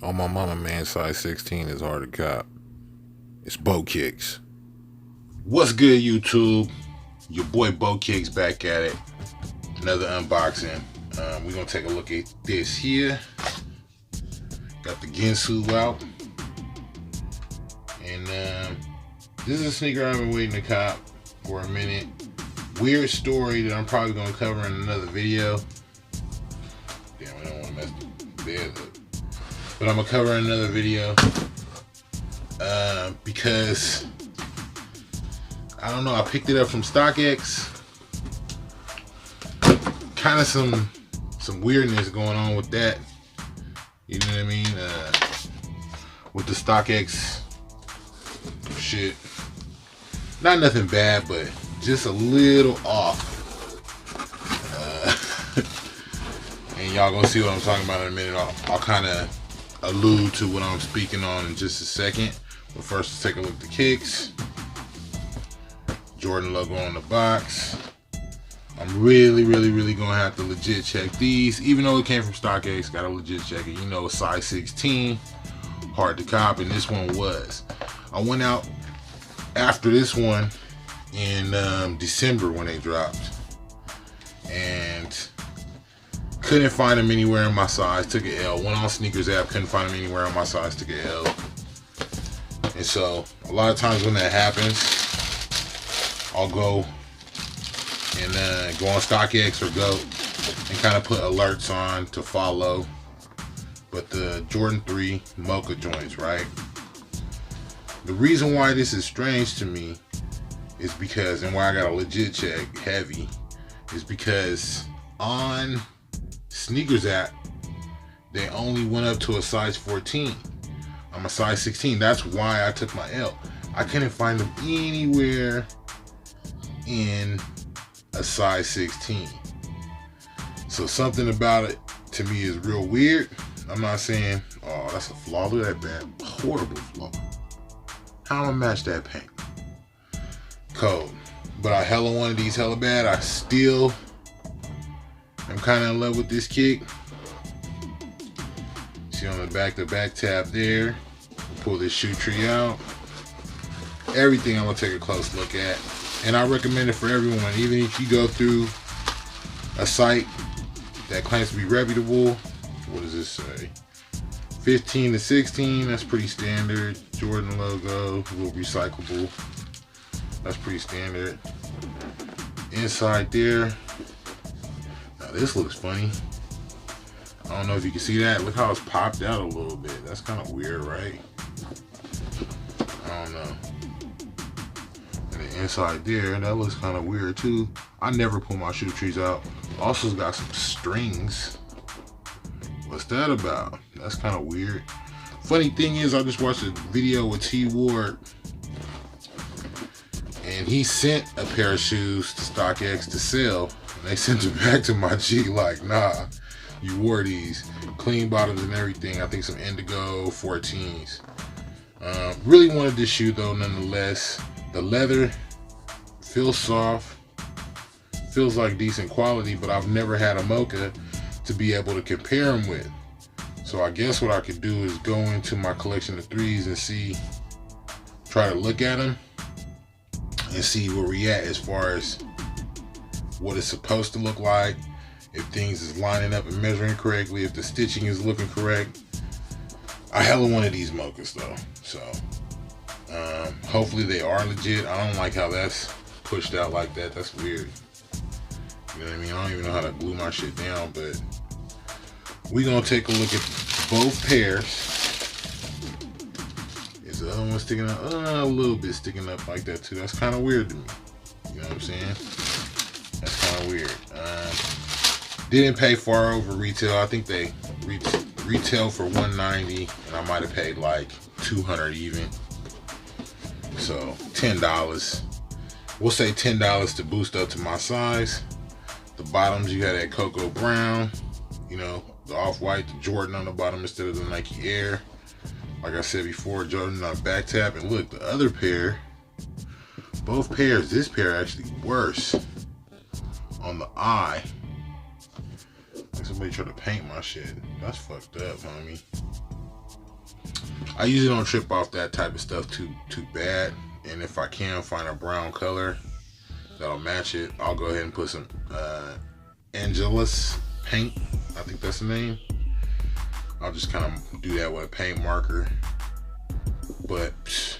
On my mama, man, size 16 is hard to cop. It's Bo Kicks. What's good, YouTube? Your boy Bo Kicks back at it. Another unboxing. We're gonna take a look at this here. Got the Ginsu out, and this is a sneaker I've been waiting to cop for a minute. Weird story that I'm probably gonna cover in another video. Damn, I don't want to mess the bed up. But I'm gonna cover in another video because I don't know. I picked it up from StockX. Kind of some weirdness going on with that. You know what I mean? With the StockX shit. Not nothing bad, but just a little off. And y'all gonna see what I'm talking about in a minute. I'll kind of allude to what I'm speaking on in just a second. But first, let's take a look at the kicks. Jordan logo on the box. I'm really gonna have to legit check these. Even though it came from StockX, gotta legit check it. You know, size 16, hard to cop, and this one was. I went out after this one in December when they dropped, and couldn't find them anywhere in my size. Took an L. Went on Sneakers app, couldn't find them anywhere in my size. Took an L. And so a lot of times when that happens, I'll go and go on StockX or GOAT and kind of put alerts on to follow. But the Jordan 3 Mocha joints, right? The reason why this is strange to me is because, and why I got a legit check heavy, is because on Sneakers app, they only went up to a size 14. I'm a size 16. That's why I took my L. I couldn't find them anywhere in a size 16. So something about it to me is real weird. I'm not saying, oh, that's a flaw. Look at that bad, horrible flaw. How am I match that paint? Cold. But I hella wanted these hella bad. I still am kind of in love with this kick. See on the back tab there. Pull this shoe tree out. Everything I'm gonna take a close look at. And I recommend it for everyone, even if you go through a site that claims to be reputable. What does this say? 15 to 16, that's pretty standard. Jordan logo, a little recyclable. That's pretty standard. Inside there. Now this looks funny. I don't know if you can see that. Look how it's popped out a little bit. That's kind of weird, right? I don't know. Inside there, that looks kind of weird too. I never pull my shoe trees out. Also, it's got some strings. What's that about? That's kind of weird. Funny thing is, I just watched a video with T Ward, and he sent a pair of shoes to StockX to sell, and they sent it back to my G like, nah, you wore these. Clean bottoms and everything. I think some indigo 14s. Really wanted this shoe though, nonetheless. The leather feels soft, feels like decent quality, but I've never had a Mocha to be able to compare them with. So I guess what I could do is go into my collection of threes and see, try to look at them and see where we at as far as what it's supposed to look like, if things is lining up and measuring correctly, if the stitching is looking correct. I hella wanted these Mochas though, so hopefully they are legit. I don't like how that's pushed out like that. That's weird. You know what I mean? I don't even know how to glue my shit down, but we're gonna take a look at both pairs. Is the other one sticking up? A little bit sticking up like that too. That's kind of weird to me. You know what I'm saying? That's kind of weird. Didn't pay far over retail. I think they retail for $190, and I might have paid like $200 even. So $10. We'll say $10 to boost up to my size. The bottoms, you got that cocoa brown, you know, the off-white, the Jordan on the bottom instead of the Nike Air. Like I said before, Jordan on the back tab. And look, the other pair, both pairs, this pair actually worse on the eye. Like somebody tried to paint my shit. That's fucked up, homie. I usually don't trip off that type of stuff too bad. And if I can find a brown color that'll match it, I'll go ahead and put some Angelus paint. I think that's the name. I'll just kind of do that with a paint marker. But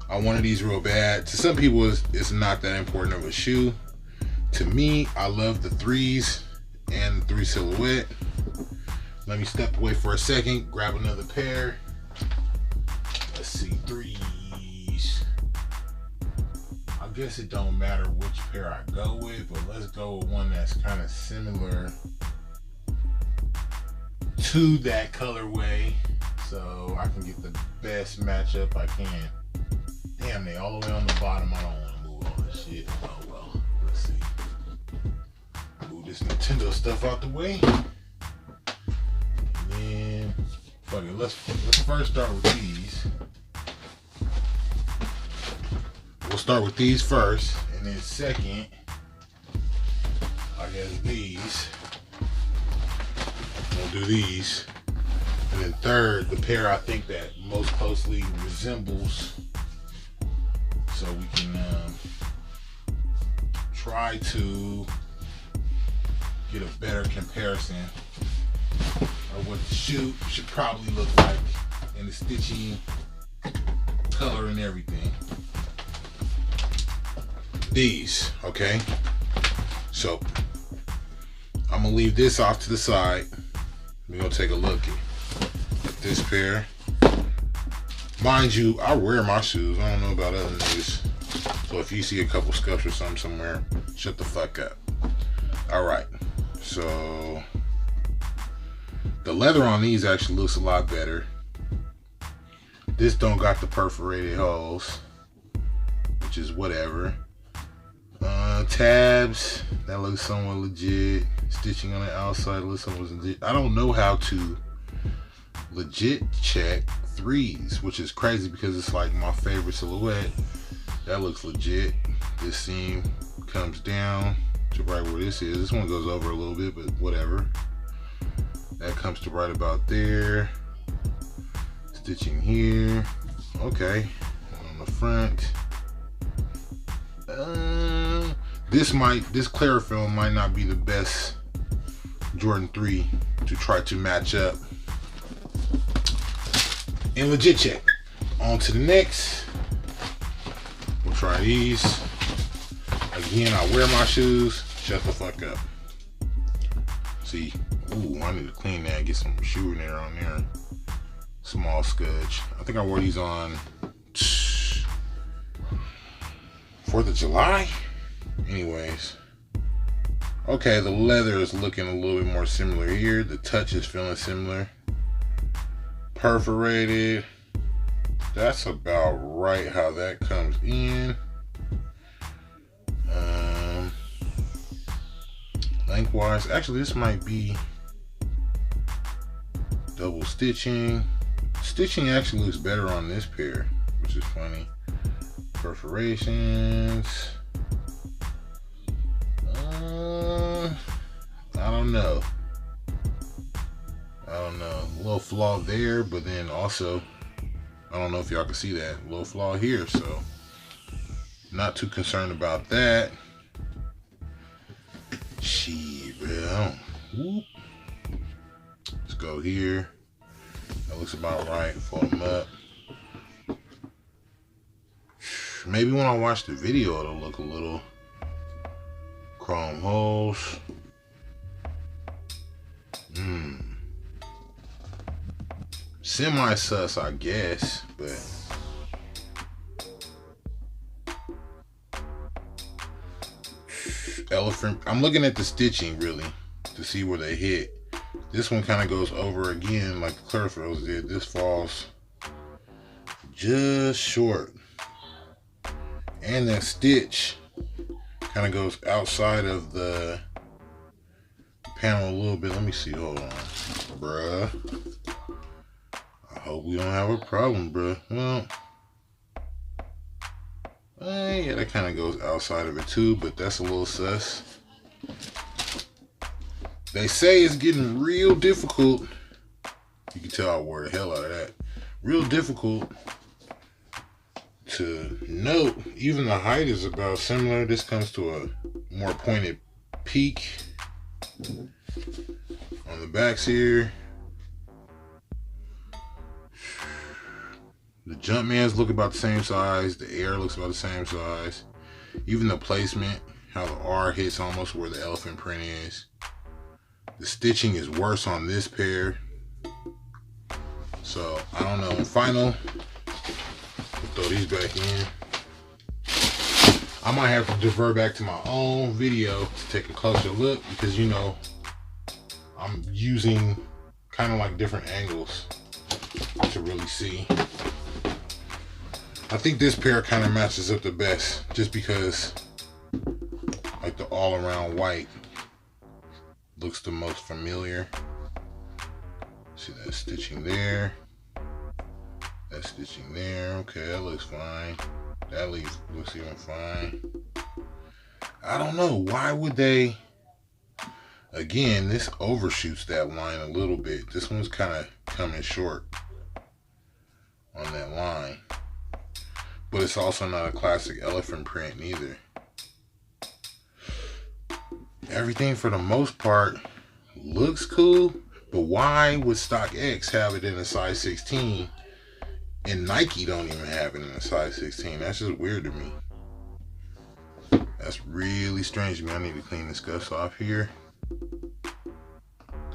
I wanted these real bad. To some people, it's not that important of a shoe. To me, I love the 3s and the 3 silhouette. Let me step away for a second, grab another pair. Let's see, 3s. I guess it don't matter which pair I go with, but let's go with one that's kind of similar to that colorway, so I can get the best matchup I can. Damn, they all the way on the bottom. I don't want to move all this shit. Oh well, let's see. Move this Nintendo stuff out the way. And then, fuck it, let's first start with these. We'll start with these first, and then second, I guess these. We'll do these. And then third, the pair I think that most closely resembles, so we can try to get a better comparison of what the shoe should probably look like in the stitching, color, and everything. These, okay? So I'm gonna leave this off to the side. We're gonna take a look at this pair. Mind you, I wear my shoes. I don't know about other niggas. So if you see a couple scuffs or something somewhere, shut the fuck up. Alright, so the leather on these actually looks a lot better. This don't got the perforated holes, which is whatever. Tabs, that looks somewhat legit. Stitching on the outside looks somewhat legit. I don't know how to legit check 3s, which is crazy because it's like my favorite silhouette. That looks legit. This seam comes down to right where this is. This one goes over a little bit, but whatever. That comes to right about there. Stitching here. Okay. On the front. This Clarifilm might not be the best Jordan 3 to try to match up in legit check. On to the next. We'll try these. Again, I wear my shoes. Shut the fuck up. See, ooh, I need to clean that, get some shoe in there on there. Small scudge. I think I wore these on 4th of July. Anyways, okay, the leather is looking a little bit more similar here. The touch is feeling similar. Perforated. That's about right how that comes in. Lengthwise, actually this might be double stitching. Stitching actually looks better on this pair, which is funny. Perforations. I don't know. A little flaw there, but then also, I don't know if y'all can see that. A little flaw here, so not too concerned about that. Shit, bro. Whoop. Let's go here. That looks about right. Fold them up. Maybe when I watch the video, it'll look a little chrome holes. Semi-sus, I guess, but elephant. I'm looking at the stitching really to see where they hit. This one kind of goes over again like the Clarifilms did. This falls just short. And that stitch kind of goes outside of the panel a little bit. Let me see, hold on. Bruh. I hope we don't have a problem, bruh. Well, yeah, that kind of goes outside of it too, but that's a little sus. They say it's getting real difficult. You can tell I wore the hell out of that. real difficult to note. Even the height is about similar. This comes to a more pointed peak on the backs here. The Jumpmans look about the same size. The Air looks about the same size. Even the placement, how the R hits almost where the elephant print is. The stitching is worse on this pair. So, I don't know. In final, we'll throw these back in. I might have to divert back to my own video to take a closer look because, you know, I'm using kind of like different angles to really see. I think this pair kind of matches up the best just because like the all-around white looks the most familiar. See that stitching there, that stitching there. Okay, that looks fine. That looks even fine. I don't know, why would they? Again, this overshoots that line a little bit. This one's kind of coming short on that line. But it's also not a classic elephant print neither. Everything for the most part looks cool, but why would StockX have it in a size 16 and Nike don't even have it in a size 16? That's just weird to me. That's really strange to me. I need to clean this scuffs off here.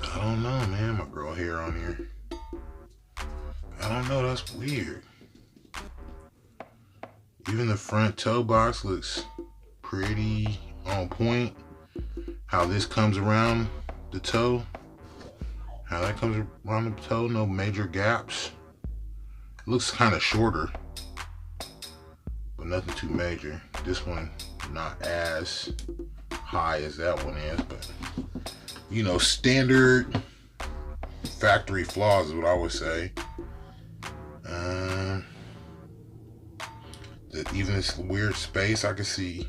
I don't know, man. My girl hair on here. I don't know. That's weird. Even the front toe box looks pretty on point. How this comes around the toe. How that comes around the toe. No major gaps. It looks kind of shorter, but nothing too major. This one not as high as that one is, but you know, standard factory flaws is what I would say. Even this weird space, I can see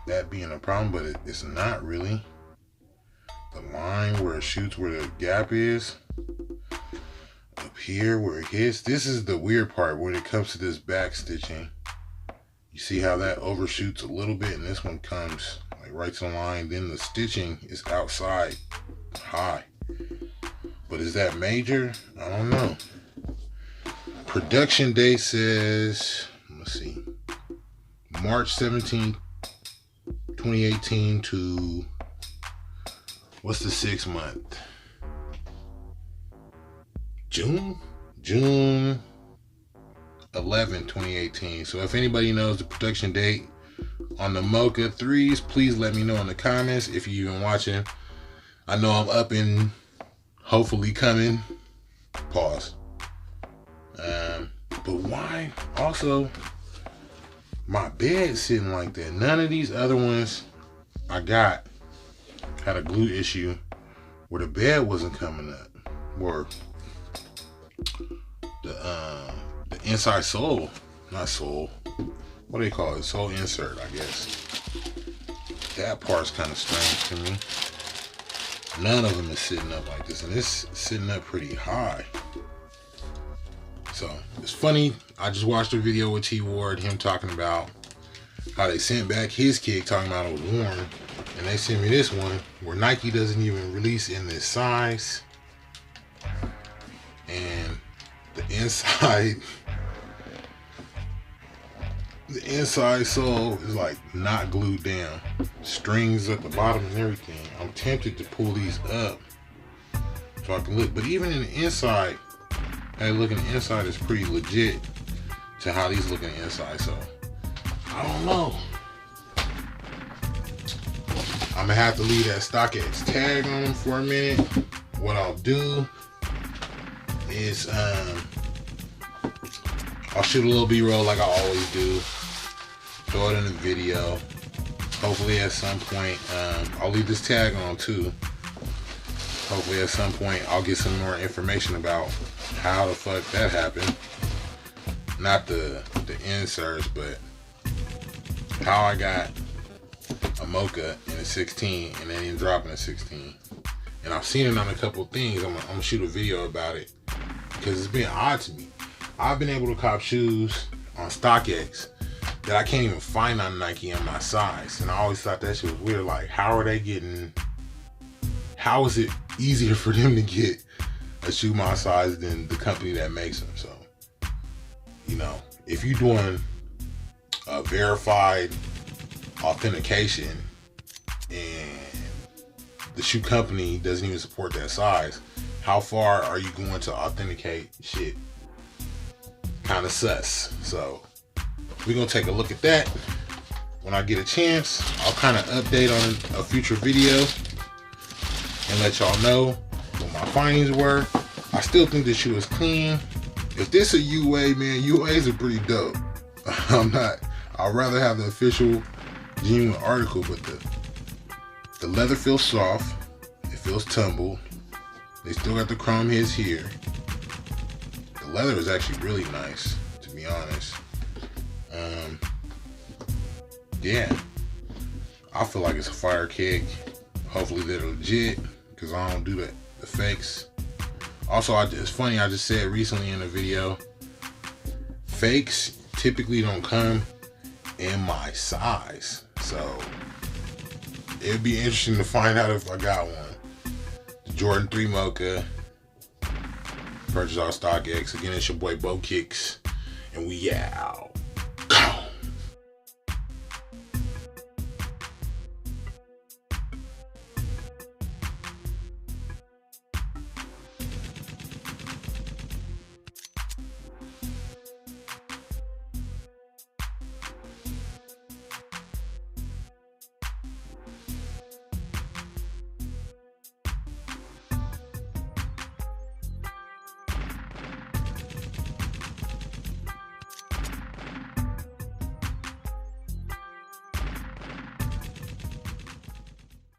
that being a problem, but it's not really. The line where it shoots, where the gap is, up here where it hits, this is the weird part when it comes to this back stitching. You see how that overshoots a little bit, and this one comes like right to the line. Then the stitching is outside high. But is that major? I don't know. Production date says, let's see, March 17th, 2018 to, what's the 6th month? June 11, 2018. So if anybody knows the production date on the Mocha 3s, please let me know in the comments if you're even watching. I know I'm up and hopefully coming. Pause. But why? Also, my bed's sitting like that. None of these other ones I got had a glue issue where the bed wasn't coming up, or the inside sole, not sole, what do they call it? Sole insert, I guess. That part's kind of strange to me. None of them is sitting up like this, and it's sitting up pretty high. So it's funny. I just watched a video with T Ward, him talking about how they sent back his kick, talking about it was worn, and they sent me this one where Nike doesn't even release in this size, and the inside sole is like not glued down, strings at the bottom and everything. I'm tempted to pull these up so I can look, but even in the inside, hey, looking inside is pretty legit to how these looking inside. So I don't know. I'm gonna have to leave that StockX tag on them for a minute. What I'll do is I'll shoot a little B-roll like I always do, throw it in the video. Hopefully at some point, I'll leave this tag on too. Hopefully at some point I'll get some more information about how the fuck that happened. Not the inserts, but how I got a Mocha in a 16 and then dropping a 16. And I've seen it on a couple things. I'm gonna shoot a video about it because it's been odd to me. I've been able to cop shoes on StockX that I can't even find on Nike in my size. And I always thought that shit was weird. Like, how is it easier for them to get a shoe my size than the company that makes them? So, you know, if you're doing a verified authentication and the shoe company doesn't even support that size, how far are you going to authenticate shit? Kind of sus. So we're gonna take a look at that when I get a chance. I'll kind of update on a future video and let y'all know what my findings were. I still think the shoe is clean. If this a UA, man, UAs are pretty dope. I'd rather have the official genuine article, but the leather feels soft. It feels tumbled. They still got the chrome hits here. The leather is actually really nice, to be honest. Yeah, I feel like it's a fire kick. Hopefully they're legit, because I don't do the fakes. Also, it's funny, I just said recently in a video, fakes typically don't come in my size. So it'd be interesting to find out if I got one. The Jordan 3 Mocha, purchased off StockX. Again, it's your boy Bo Kicks, and we out.